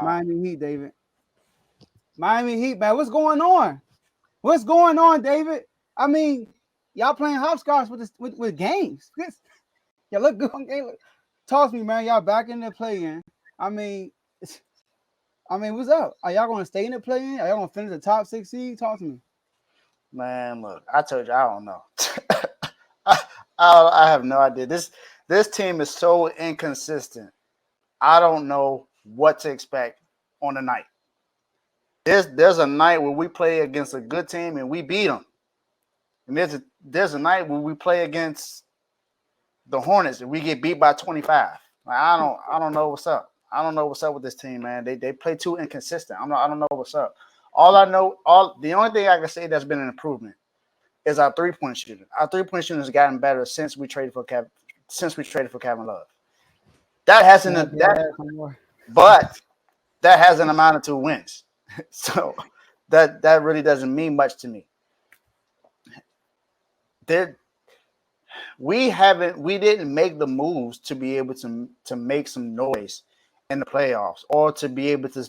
Miami Heat, David. Miami Heat, man. What's going on? What's going on, David? I mean, y'all playing hopscotch with this with games. Y'all look good on game. Talk to me, man. Y'all back in the play-in. I mean, what's up? Are y'all going to stay in the play-in? Are y'all going to finish the top 6 seed? Talk to me. Man, look, I told you I don't know. I have no idea. This team is so inconsistent. I don't know what to expect on the night. There's a night where we play against a good team and we beat them, and there's a night where we play against the Hornets and we get beat by 25. Like, I don't know what's up. I don't know what's up with this team, man. They play too inconsistent. I don't know what's up. The only thing I can say that's been an improvement is our 3-point shooting. Our 3-point shooting has gotten better since we traded for Kevin Love. That hasn't but that hasn't amounted to wins. So that really doesn't mean much to me. We didn't make the moves to be able to make some noise in the playoffs, or to be able to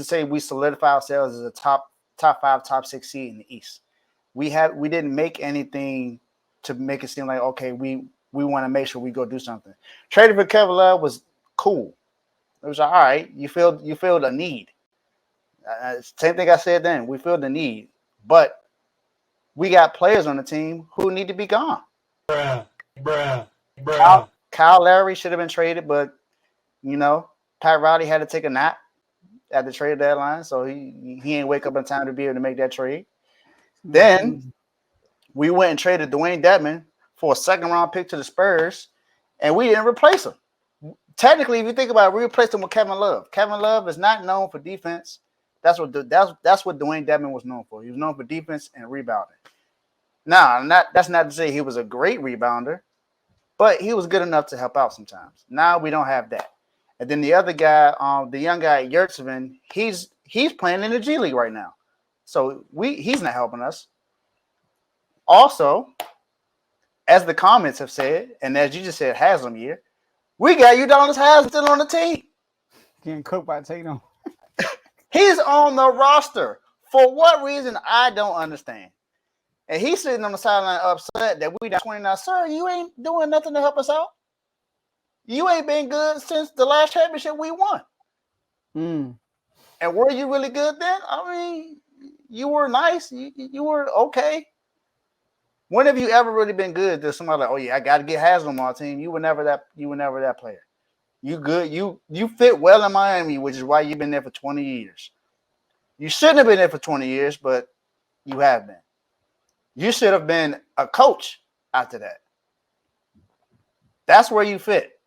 say we solidify ourselves as a top 5, top 6 seed in the East. We didn't make anything to make it seem like, okay, we want to make sure we go do something. Trading for Kevin Love was cool. It was all right. You feel the need. Same thing I said then. We feel the need, but we got players on the team who need to be gone. Bruh. Kyle Lowry should have been traded, but Pat Riley had to take a nap at the trade deadline, so he ain't wake up in time to be able to make that trade. Then we went and traded Dwayne Dedmon for a 2nd-round pick to the Spurs, and we didn't replace him. Technically, if you think about it, we replaced him with Kevin Love. Kevin Love is not known for defense. That's what Dwayne Dedmon was known for. He was known for defense and rebounding. Now, that's not to say he was a great rebounder, but he was good enough to help out sometimes. Now we don't have that. And then the other guy, the young guy Yurtsevin, he's playing in the G League right now, so he's not helping us. Also, as the comments have said, and as you just said, Haslam year, we got Udonis Haslam still on the team. Getting cooked by Tatum. He's on the roster. For what reason, I don't understand. And he's sitting on the sideline upset that we down 29. Sir, you ain't doing nothing to help us out. You ain't been good since the last championship we won. And were you really good then? I mean, you were nice. You were okay. When have you ever really been good? There's somebody like, oh yeah, I got to get Haslam on our team. You were never that player. You good. You fit well in Miami, which is why you've been there for 20 years. You shouldn't have been there for 20 years, but you have been. You should have been a coach after that. That's where you fit.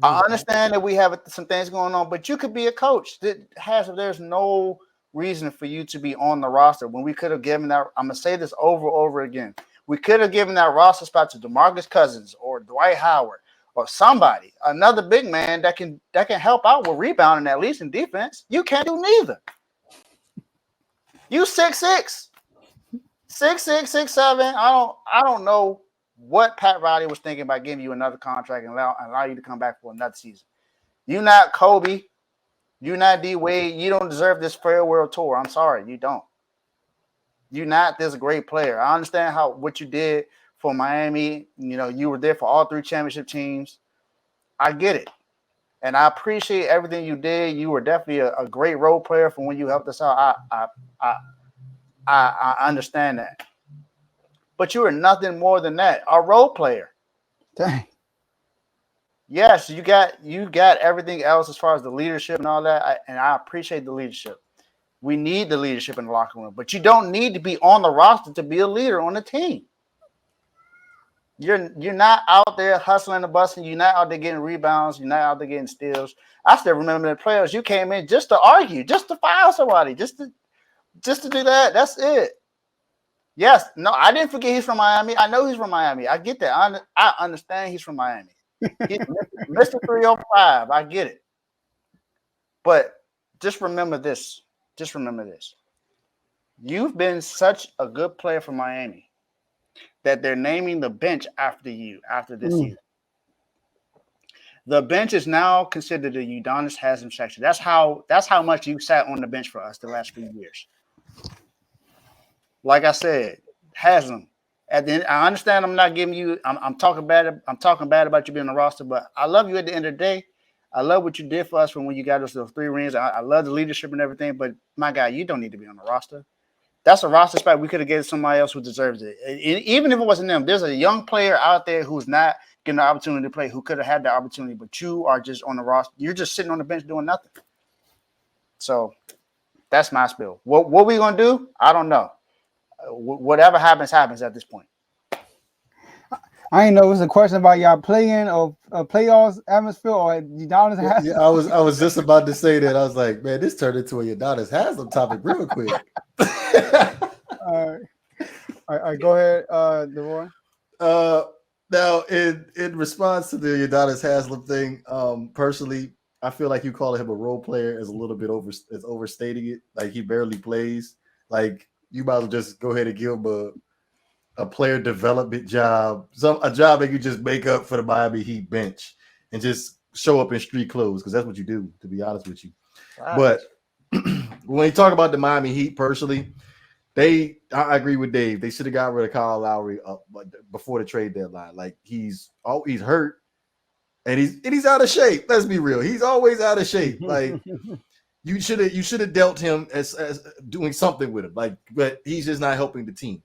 I understand that we have some things going on, but you could be a coach. There's no reason for you to be on the roster when we could have given that. I'm going to say this over and over again. We could have given that roster spot to DeMarcus Cousins or Dwight Howard or somebody, another big man that can help out with rebounding, at least in defense. You can't do neither. You 6'6". 6'6", 6'7". I don't know what Pat Riley was thinking about giving you another contract and allow you to come back for another season. You're not Kobe. You're not D Wade. You don't deserve this farewell tour. I'm sorry, you don't. You're not this great player. I understand what you did for Miami. You were there for all 3 championship teams. I get it, and I appreciate everything you did. You were definitely a great role player for when you helped us out. I understand that. But you are nothing more than that, a role player. Dang. Yes, you got everything else as far as the leadership and all that, and I appreciate the leadership. We need the leadership in the locker room, but you don't need to be on the roster to be a leader on the team. You're not out there hustling and busting. You're not out there getting rebounds. You're not out there getting steals. I still remember the playoffs. You came in just to argue, just to foul somebody, just to do that. That's it. Yes. No, I didn't forget he's from Miami. I know he's from Miami. I get that. I understand he's from Miami. He's Mr. 305. I get it. But just remember this. You've been such a good player for Miami that they're naming the bench after you after this season. The bench is now considered the Udonis Haslam section. That's how much you sat on the bench for us the last few years. Like I said, Haslam. At the end, I understand I'm not giving you. I'm talking bad. I'm talking bad about you being on the roster, but I love you at the end of the day. I love what you did for us when you got us those 3 rings. I love the leadership and everything, but my guy, you don't need to be on the roster. That's a roster spot we could have given somebody else who deserves it. Even if it wasn't them, there's a young player out there who's not getting the opportunity to play, who could have had the opportunity, but you are just on the roster. You're just sitting on the bench doing nothing. So that's my spill. What we gonna do? I don't know. Whatever happens at this point. I didn't know it was a question about y'all playing or playoffs atmosphere or Udonis Haslam. Yeah, I was just about to say that. I was like, man, this turned into a Udonis Haslam topic real quick. All right, go ahead, Devon. Now, in response to the Udonis Haslam thing, personally, I feel like you calling him a role player is a little bit overstating it. Like he barely plays. Like you might as well just go ahead and give him a player development job, a job that you just make up for the Miami Heat bench and just show up in street clothes because that's what you do, to be honest with you. Right. But when you talk about the Miami Heat personally, I agree with Dave. They should have got rid of Kyle Lowry before the trade deadline. Like he's hurt and he's out of shape. Let's be real. He's always out of shape. Like you should have dealt him as doing something with him. Like, but he's just not helping the team.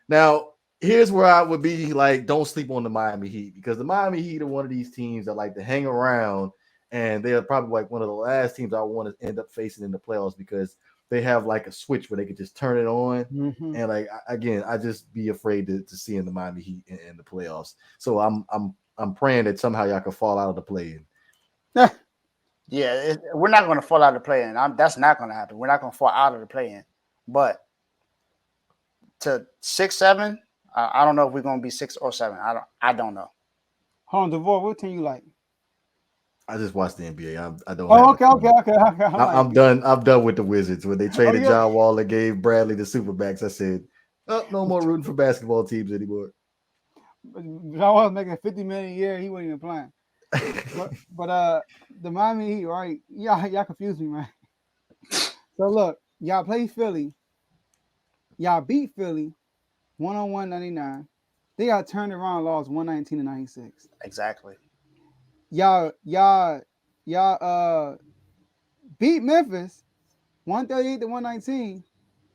Now, here's where I would be like, don't sleep on the Miami Heat because the Miami Heat are one of these teams that like to hang around, and they're probably like one of the last teams I want to end up facing in the playoffs because they have like a switch where they could just turn it on. Mm-hmm. And like again, I just be afraid to see in the Miami Heat in the playoffs. So I'm praying that somehow y'all can fall out of the play-in. Yeah, we're not going to fall out of the play-in. That's not going to happen. We're not going to fall out of the play-in, but to 6-7, I don't know if we're gonna be 6 or 7. I don't know. Hold on, Devore, what team you like? I just watched the NBA. I don't. Oh, okay. I'm done. I'm done with the Wizards. When they traded John Wall and gave Bradley the Supermax, I said, "Oh, no more rooting for basketball teams anymore." John Wall making $50 million a year. He wasn't even playing. but the Miami Heat, right? Y'all confused me, man. So look, y'all play Philly. Y'all beat Philly 101-99. They got turned around, lost 119-96. Exactly. Y'all beat Memphis 138-119,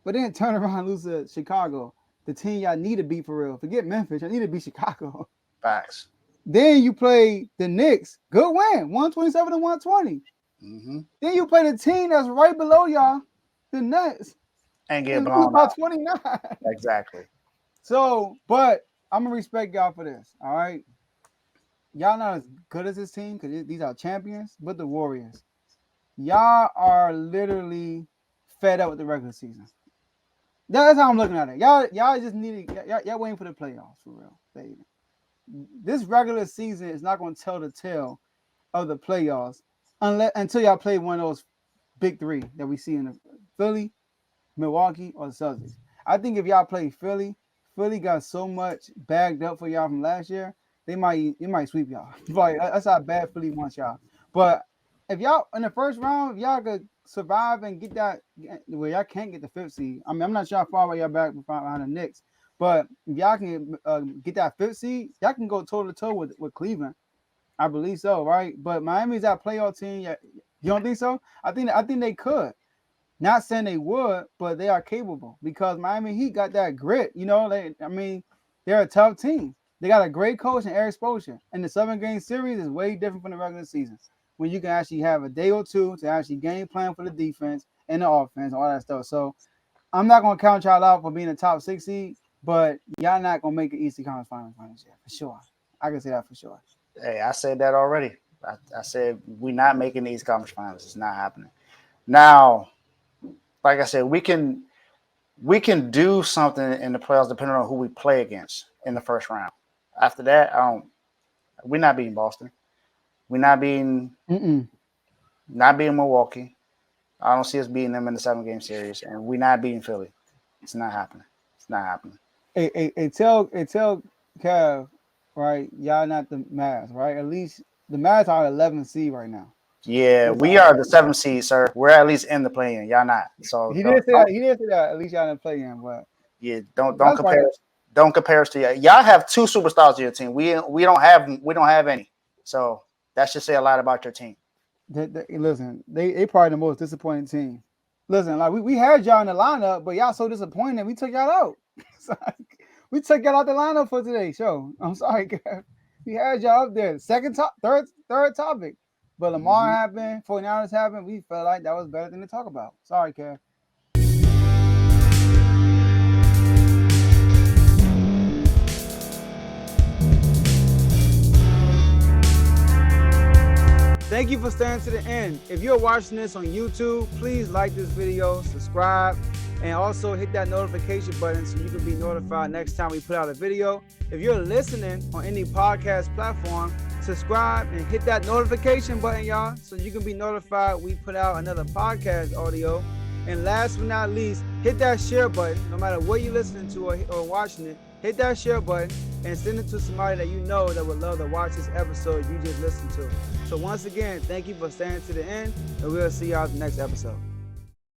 but then turn around and lose to Chicago, the team y'all need to beat for real. Forget Memphis, y'all need to beat Chicago. Facts. Then you play the Knicks, good win, 127-120. Mm-hmm. Then you play the team that's right below y'all, the Nets. And get blown by 29. Exactly. So, but I'm gonna respect y'all for this. All right, y'all not as good as this team because these are champions, but the Warriors, y'all are literally fed up with the regular season. That's how I'm looking at it. Y'all just need y'all waiting for the playoffs for real, baby. This regular season is not gonna tell the tale of the playoffs until y'all play one of those big 3 that we see in the Philly, Milwaukee, or the Celtics. I think if y'all play Philly got so much bagged up for y'all from last year, it might sweep y'all. Like that's how bad Philly wants y'all. But if y'all in the first round, if y'all could survive and get that where y'all can't get the 5th seed. I mean, I'm not sure how far away y'all back behind the Knicks, but if y'all can get that 5th seed, y'all can go toe to toe with Cleveland. I believe so, right? But Miami's that playoff team. You don't think so? I think they could. Not saying they would, but they are capable because Miami Heat got that grit. You know, they're a tough team. They got a great coach and Eric Spoelstra. And the 7-game series is way different from the regular season when you can actually have a day or two to actually game plan for the defense and the offense, all that stuff. So I'm not going to count y'all out for being a top 6 seed, but y'all not going to make an Eastern Conference Finals yet, for sure. I can say that for sure. Hey, I said that already. I said we're not making the Eastern Conference Finals. It's not happening. Now, like I said, we can do something in the playoffs depending on who we play against in the first round. After that, we're not beating Boston. We're not beating Milwaukee. I don't see us beating them in the 7-game series, and we're not beating Philly. It's not happening. It's not happening. Tell Kev, right? Y'all not the Mavs, right? At least The Mavs are 11th seed right now. Yeah, That's we all. are the 7th seed, sir. We're at least in the play-in. Y'all not. So He don't, didn't say that. He didn't say that. At least y'all didn't play him, but yeah, don't that's compare right. us. Don't compare us to y'all. Have 2 superstars on your team. We don't have any. So that should say a lot about your team. Listen, they probably the most disappointing team. Listen, like we had y'all in the lineup, but y'all so disappointed. We took y'all out. We took y'all out the lineup for today's show. I'm sorry, Kev. We had y'all up there. Third topic. But Lamar happened, 49ers happened. We felt like that was better than to talk about. Sorry, Kev. Thank you for staying to the end. If you're watching this on YouTube, please like this video, subscribe, and also hit that notification button so you can be notified next time we put out a video. If you're listening on any podcast platform, subscribe and hit that notification button, y'all, so you can be notified we put out another podcast audio. And last but not least, hit that share button. No matter what you're listening to or watching it, hit that share button and send it to somebody that you know that would love to watch this episode you just listened to. So once again, thank you for staying to the end, and we'll see y'all in the next episode.